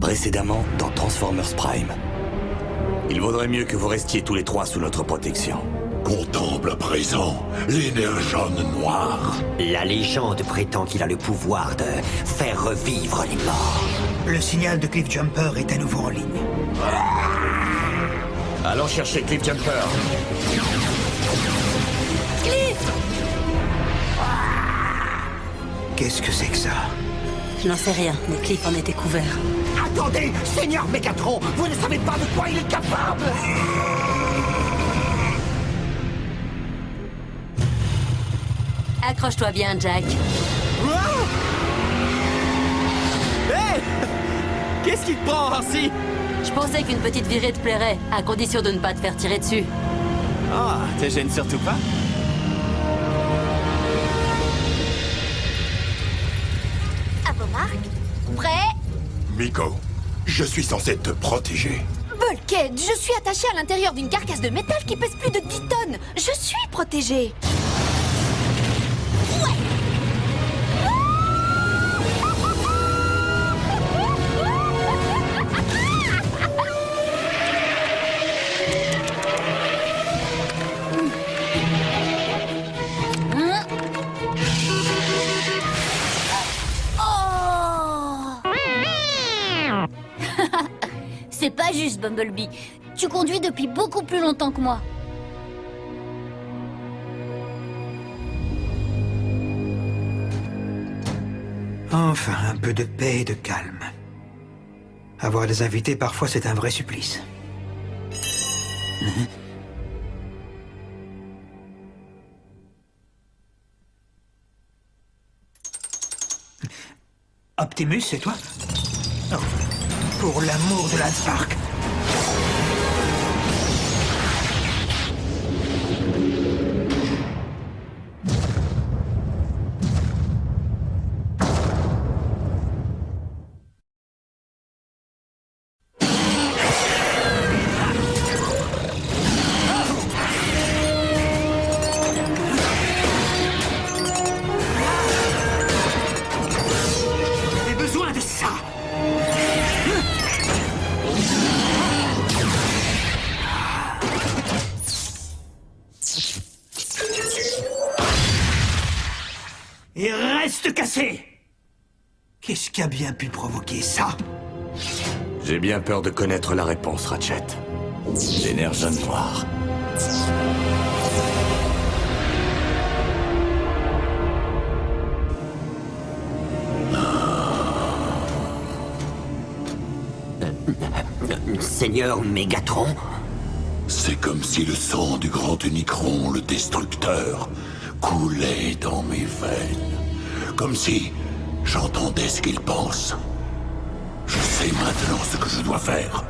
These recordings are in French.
Précédemment dans Transformers Prime. Il vaudrait mieux que vous restiez tous les trois sous notre protection. Contemple à présent l'énergone noire. La légende prétend qu'il a le pouvoir de faire revivre les morts. Le signal de Cliff Jumper est à nouveau en ligne. Allons chercher Cliff Jumper. Cliff! Qu'est-ce que c'est que ça? Je n'en sais rien, mais Cliff en était couvert. Attendez, Seigneur Megatron, vous ne savez pas de quoi il est capable! Accroche-toi bien, Jack. Hey! Qu'est-ce qui te prend, Hansi? Je pensais qu'une petite virée te plairait, à condition de ne pas te faire tirer dessus. Ah, te gêne surtout pas? À vos marques. Prêt? Miko, je suis censé te protéger. Bulkhead, je suis attaché à l'intérieur d'une carcasse de métal qui pèse plus de 10 tonnes. Je suis protégé. C'est pas juste, Bumblebee. Tu conduis depuis beaucoup plus longtemps que moi. Enfin, un peu de paix et de calme. Avoir des invités, parfois, c'est un vrai supplice. Optimus, c'est toi? Oh. Pour l'amour de Lance Park. J'ai besoin de ça. Et reste cassé! Qu'est-ce qui a bien pu provoquer ça? J'ai bien peur de connaître la réponse, Ratchet. L'énergone noire. Seigneur Megatron? C'est comme si le sang du grand Unicron, le destructeur, coulait dans mes veines. Comme si j'entendais ce qu'il pense. Je sais maintenant ce que je dois faire.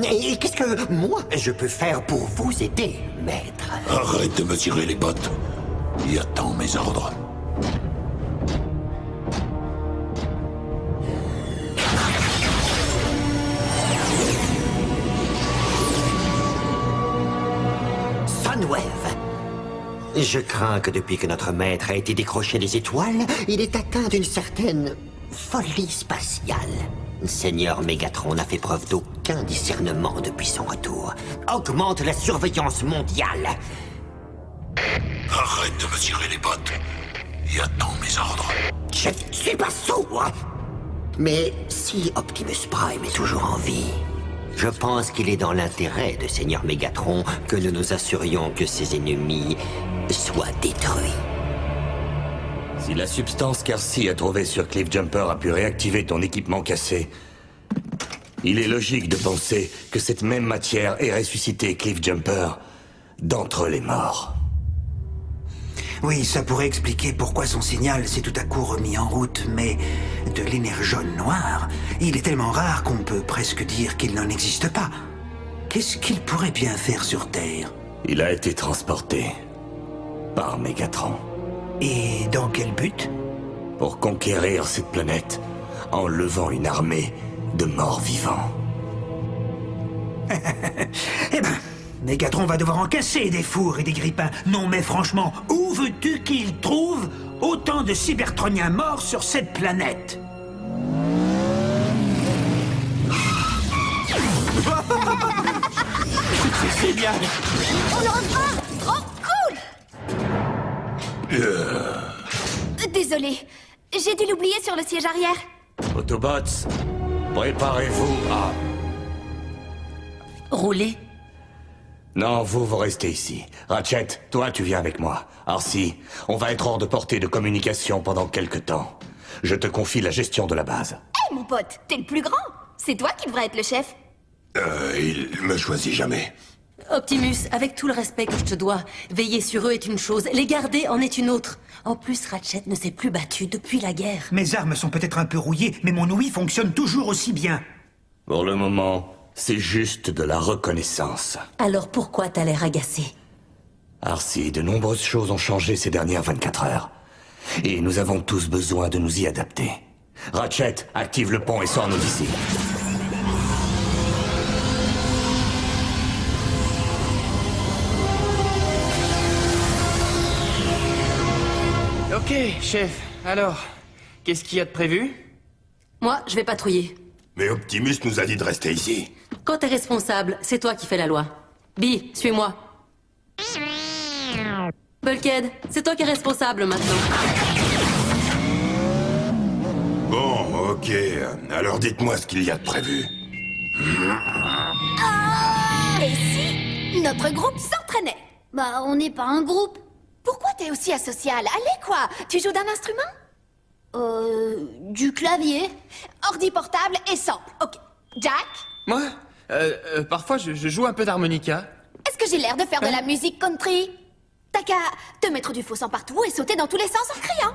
Et qu'est-ce que moi je peux faire pour vous aider, maître? Arrête de me tirer les bottes. Y attends mes ordres. Sunwave. Je crains que depuis que notre maître a été décroché des étoiles, il est atteint d'une certaine folie spatiale. Seigneur Megatron n'a fait preuve d'aucun discernement depuis son retour. Augmente la surveillance mondiale. Arrête de me tirer les bottes. Y attends mes ordres. Je ne suis pas sourd. Mais si Optimus Prime est toujours en vie, je pense qu'il est dans l'intérêt de Seigneur Megatron que nous nous assurions que ses ennemis soient détruits. Si la substance qu'Arcee a trouvée sur Cliff Jumper a pu réactiver ton équipement cassé, il est logique de penser que cette même matière ait ressuscité Cliff Jumper d'entre les morts. Oui, ça pourrait expliquer pourquoi son signal s'est tout à coup remis en route, mais de l'énergone noire, il est tellement rare qu'on peut presque dire qu'il n'en existe pas. Qu'est-ce qu'il pourrait bien faire sur Terre? Il a été transporté par Megatron Et dans quel but? pour conquérir cette planète en levant une armée de morts vivants. Eh ben, Megatron va devoir en casser des fours et des grippins. Non mais franchement, où veux-tu qu'il trouve autant de cybertroniens morts sur cette planète? génial. On le refera. Trop cool. Désolé, j'ai dû l'oublier sur le siège arrière. Autobots, préparez-vous à... Rouler. Non, vous restez ici. Ratchet, toi, tu viens avec moi. Arcee, on va être hors de portée de communication pendant quelque temps. Je te confie la gestion de la base. Hé, mon pote, t'es le plus grand. C'est toi qui devrais être le chef. Il me choisit jamais. Optimus, avec tout le respect que je te dois, veiller sur eux est une chose, les garder en est une autre. En plus, Ratchet ne s'est plus battu depuis la guerre. Mes armes sont peut-être un peu rouillées, mais mon ouïe fonctionne toujours aussi bien. Pour le moment, c'est juste de la reconnaissance. Alors pourquoi t'as l'air agacé? Arcee, de nombreuses choses ont changé ces dernières 24 heures. Et nous avons tous besoin de nous y adapter. Ratchet, active le pont et sors-nous d'ici. Ok, chef. Alors, qu'est-ce qu'il y a de prévu? Moi, je vais patrouiller. Mais Optimus nous a dit de rester ici. Quand t'es responsable, c'est toi qui fais la loi. Bi, suis-moi. Bulkhead, c'est toi qui es responsable maintenant. Bon, ok. Alors dites-moi ce qu'il y a de prévu. Et si notre groupe s'entraînait? Bah, on n'est pas un groupe. Pourquoi t'es aussi asocial? Allez, quoi? Tu joues d'un instrument? Du clavier. Ordi portable et sample. Ok. Jack? Moi parfois je joue un peu d'harmonica. Est-ce que j'ai l'air de faire de la musique country? T'as qu'à te mettre du faux sang partout et sauter dans tous les sens en criant.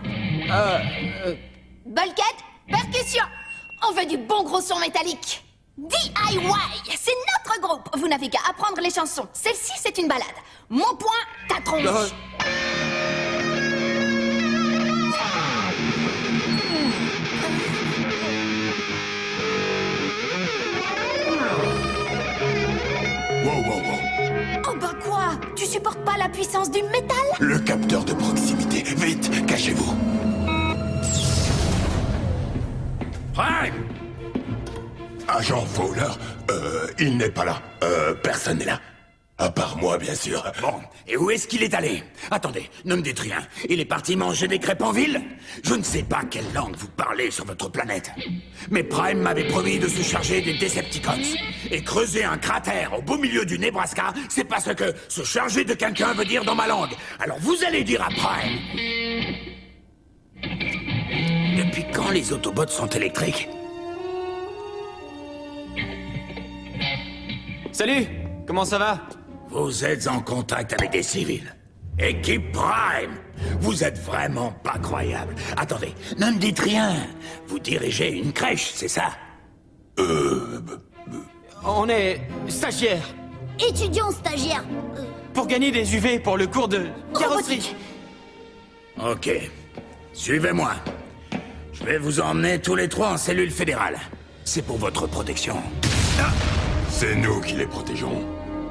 Bulkhead, percussion. On veut du bon gros son métallique. DIY, c'est notre groupe. Vous n'avez qu'à apprendre les chansons. Celle-ci, c'est une balade. Mon point, ta tronche. Wow. Oh bah quoi? Tu supportes pas la puissance du métal? Le capteur de proximité. Vite, cachez-vous. Prime! Agent Fowler, il n'est pas là. Personne n'est là. À part moi, bien sûr. Bon, et où est-ce qu'il est allé? Attendez, ne me dites rien. Il est parti manger des crêpes en ville? Je ne sais pas quelle langue vous parlez sur votre planète. Mais Prime m'avait promis de se charger des Decepticons. Et creuser un cratère au beau milieu du Nebraska, c'est pas ce que se charger de quelqu'un veut dire dans ma langue. Alors vous allez dire à Prime. Depuis quand les Autobots sont électriques? Salut, comment ça va? Vous êtes en contact avec des civils. Équipe Prime, vous êtes vraiment pas croyable. Attendez, ne me dites rien. Vous dirigez une crèche, c'est ça? On est stagiaires Étudiant stagiaire. pour gagner des UV pour le cours de carrosserie. Ok. Suivez-moi. Je vais vous emmener tous les trois en cellule fédérale. C'est pour votre protection. C'est nous qui les protégeons.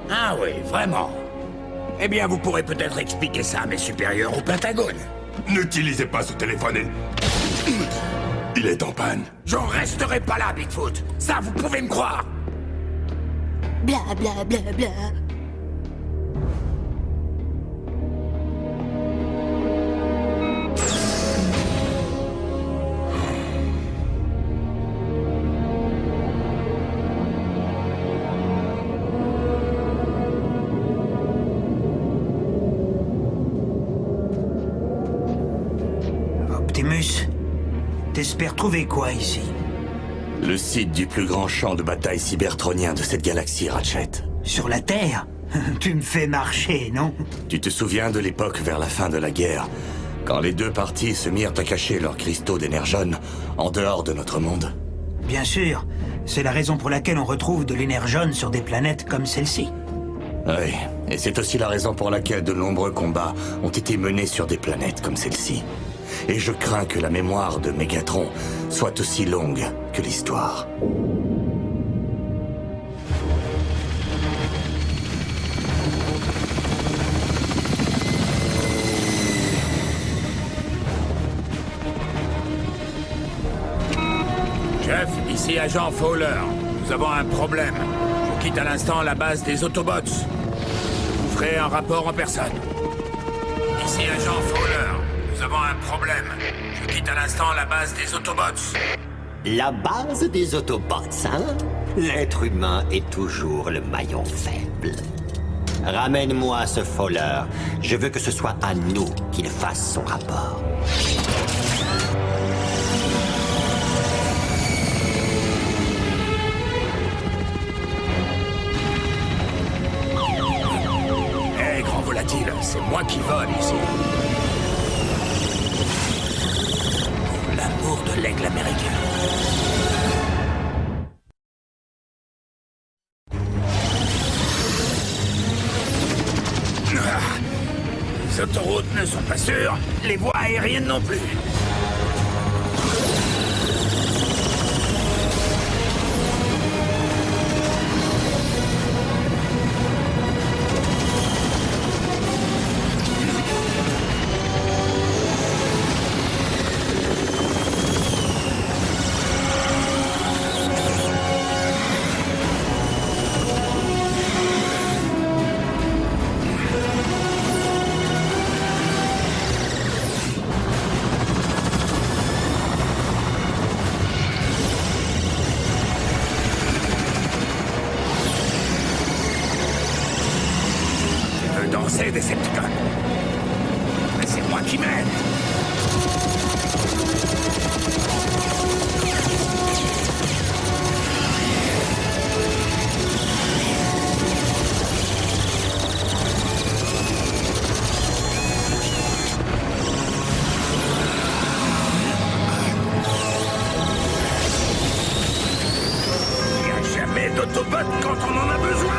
Ah oui, vraiment. Eh bien, vous pourrez peut-être expliquer ça à mes supérieurs au Pentagone. N'utilisez pas ce téléphone. Il est en panne. J'en resterai pas là, Bigfoot. Ça, vous pouvez me croire. Bla bla bla bla. Optimus, t'espères trouver quoi ici? Le site du plus grand champ de bataille cybertronien de cette galaxie, Ratchet. Sur la Terre? Tu me fais marcher, non? Tu te souviens de l'époque vers la fin de la guerre, quand les deux parties se mirent à cacher leurs cristaux d'énergone en dehors de notre monde? Bien sûr. C'est la raison pour laquelle on retrouve de l'énergone sur des planètes comme celle-ci. Oui, et c'est aussi la raison pour laquelle de nombreux combats ont été menés sur des planètes comme celle-ci. Et je crains que la mémoire de Megatron soit aussi longue que l'histoire. Chef, ici agent Fowler. Nous avons un problème. Je quitte à l'instant la base des Autobots. ferai un rapport en personne. Ici, agent Fowler. Nous avons un problème. Je quitte à l'instant la base des Autobots. La base des Autobots, hein? L'être humain est toujours le maillon faible. Ramène-moi ce Fowler. Je veux que ce soit à nous qu'il fasse son rapport. Hé, grand volatile, c'est moi qui vole ici. L'amour de l'aigle américain. Les autoroutes ne sont pas sûres, les voies aériennes non plus. Danser des Decepticons. Mais c'est moi qui mène. Il n'y a jamais d'Autobot quand on en a besoin.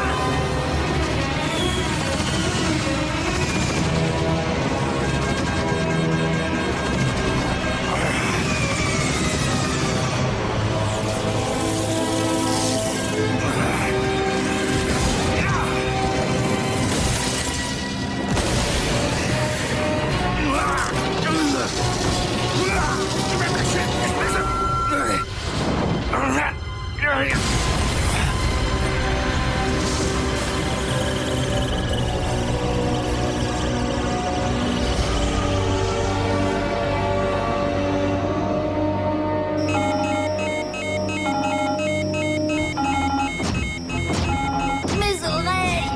Mes oreilles!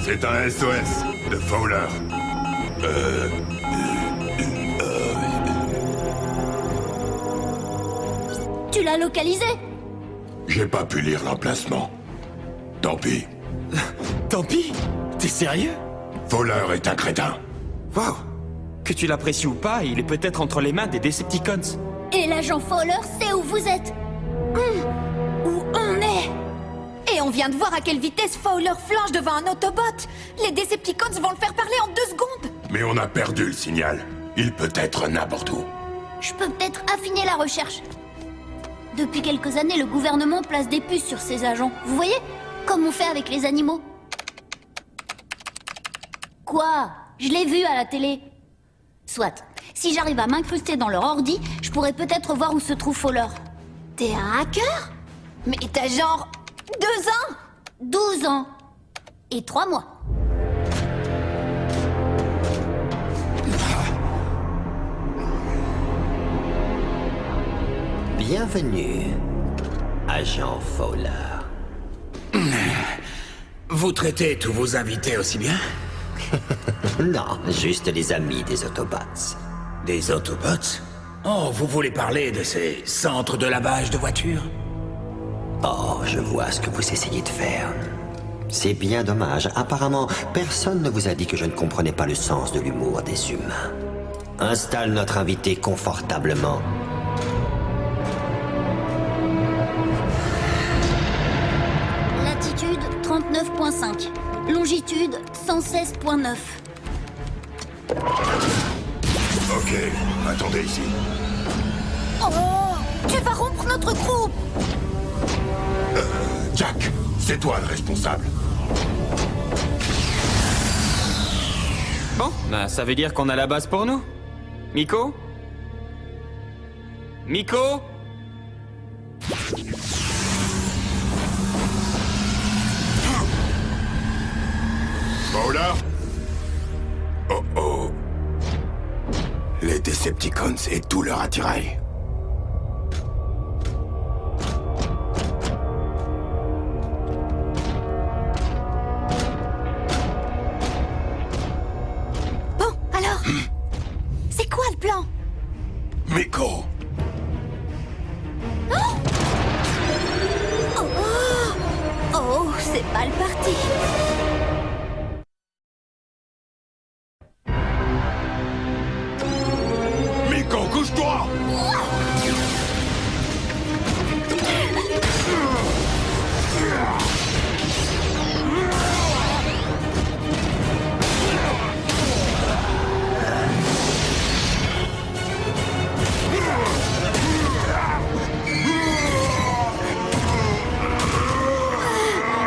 C'est un SOS de Fowler. Tu l'as localisé? J'ai pas pu lire l'emplacement. Tant pis. Tant pis. T'es sérieux? Fowler est un crétin. Waouh. Que tu l'apprécies ou pas, il est peut-être entre les mains des Decepticons. Et l'agent Fowler sait où vous êtes. Où on est. Et on vient de voir à quelle vitesse Fowler flanche devant un Autobot. Les Decepticons vont le faire parler en 2 secondes. Mais on a perdu le signal. Il peut être n'importe où. Je peux peut-être affiner la recherche. Depuis quelques années, le gouvernement place des puces sur ses agents. Vous voyez? Comme on fait avec les animaux. Quoi? Je l'ai vu à la télé. Soit. Si j'arrive à m'incruster dans leur ordi, je pourrais peut-être voir où se trouve Fowler. T'es un hacker? Mais t'as genre 2 ans? 12 ans. Et 3 mois. Bienvenue, agent Fowler. Vous traitez tous vos invités aussi bien? Non, juste les amis des Autobots. Des Autobots? Oh, vous voulez parler de ces centres de lavage de voitures? Oh, je vois ce que vous essayez de faire. C'est bien dommage. Apparemment, personne ne vous a dit que je ne comprenais pas le sens de l'humour des humains. Installe notre invité confortablement. Latitude 39.5. Longitude 116.9. Ok, attendez ici. Oh! Tu vas rompre notre groupe! Jack, c'est toi le responsable. Bon, bah ça veut dire qu'on a la base pour nous. Miko? Miko? Fowler? Decepticons et tout leur attirail. Bon, alors c'est quoi le plan? Miko, Oh, c'est mal parti. Miko, couche-toi!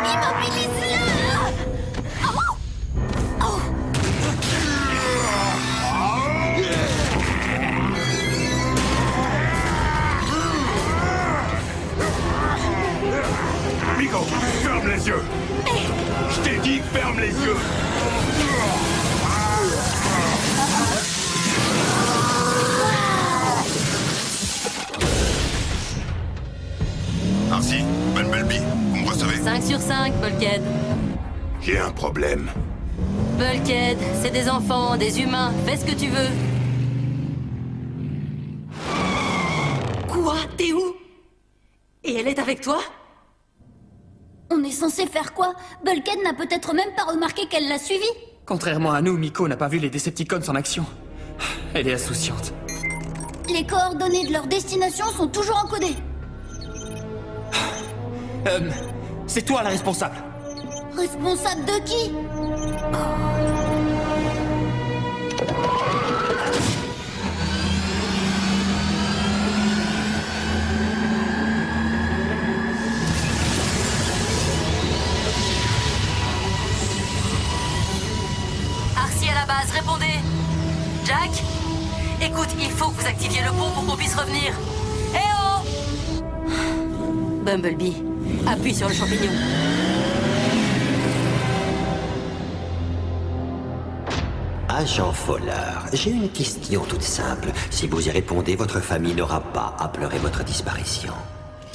Immobilise-le! Oh! Miko, ferme les yeux! Je t'ai dit, ferme les yeux! Arcy, Bumblebee, vous me recevez? 5 sur 5, Bulkhead. J'ai un problème. Bulkhead, c'est des enfants, des humains. Fais ce que tu veux. Quoi? T'es où? Et elle est avec toi? On est censé faire quoi? Bulkhead n'a peut-être même pas remarqué qu'elle l'a suivi. Contrairement à nous, Miko n'a pas vu les Decepticons en action. Elle est insouciante. Les coordonnées de leur destination sont toujours encodées. C'est toi la responsable. Responsable de qui? Arcy à la base, répondez. Jack? Écoute, il faut que vous activiez le pont pour qu'on puisse revenir. Eh oh! Bumblebee, appuie sur le champignon. Agent Fowler, j'ai une question toute simple. Si vous y répondez, votre famille n'aura pas à pleurer votre disparition.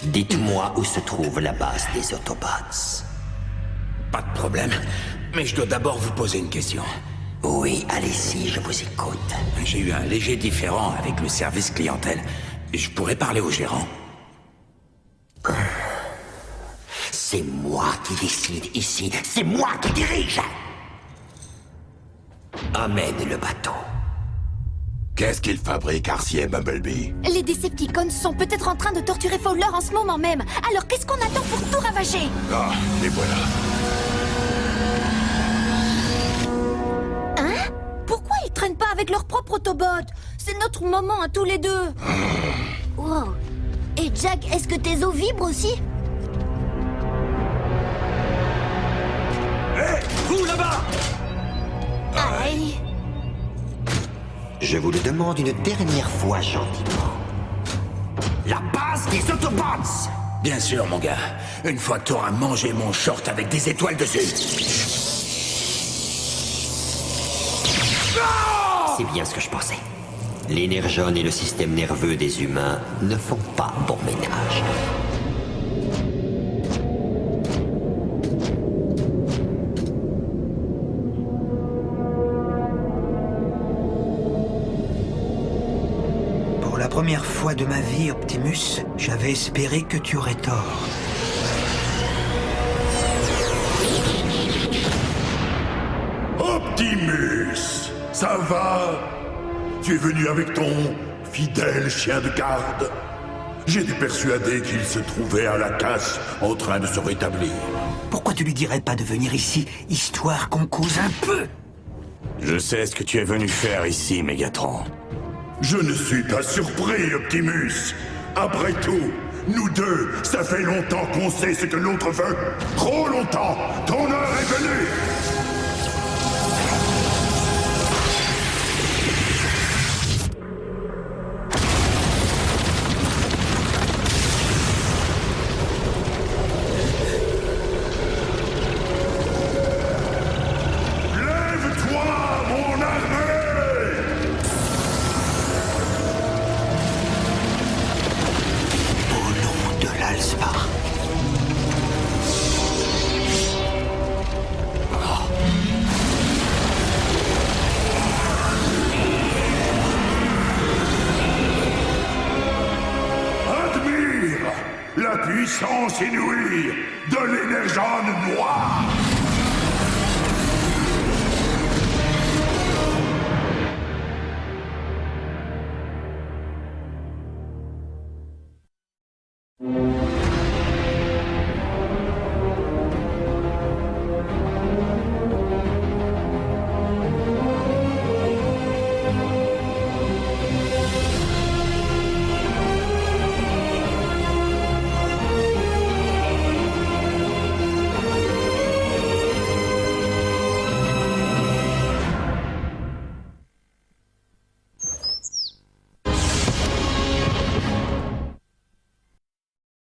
Dites-moi où se trouve la base des Autobots. Pas de problème. Mais je dois d'abord vous poser une question. Oui, allez-y, je vous écoute. J'ai eu un léger différend avec le service clientèle. Je pourrais parler au gérant. C'est moi qui décide ici. C'est moi qui dirige. Amène le bateau. Qu'est-ce qu'ils fabriquent, Arcy et Bumblebee? Les Decepticons sont peut-être en train de torturer Fowler en ce moment même. Alors qu'est-ce qu'on attend pour tout ravager? Ah, les voilà. Hein? Pourquoi ils traînent pas avec leur propre Autobot? C'est notre moment à tous les deux. Wow. Et Jack, est-ce que tes os vibrent aussi? Vous là-bas! Aïe. Je vous le demande une dernière fois gentiment. La base des Autobots! Bien sûr, mon gars. Une fois que t'auras mangé mon short avec des étoiles dessus. C'est bien ce que je pensais. L'énergone et le système nerveux des humains ne font pas bon ménage. Pour la première fois de ma vie, Optimus, j'avais espéré que tu aurais tort. Optimus, ça va? Tu es venu avec ton fidèle chien de garde? J'étais persuadé qu'il se trouvait à la casse en train de se rétablir. Pourquoi tu lui dirais pas de venir ici, histoire qu'on cause un peu? Je sais ce que tu es venu faire ici, Megatron. Je ne suis pas surpris, Optimus. Après tout, nous deux, ça fait longtemps qu'on sait ce que l'autre veut. Trop longtemps. Ton heure est venue. Lève-toi, mon armée! la puissance inouïe de l'énergone noire.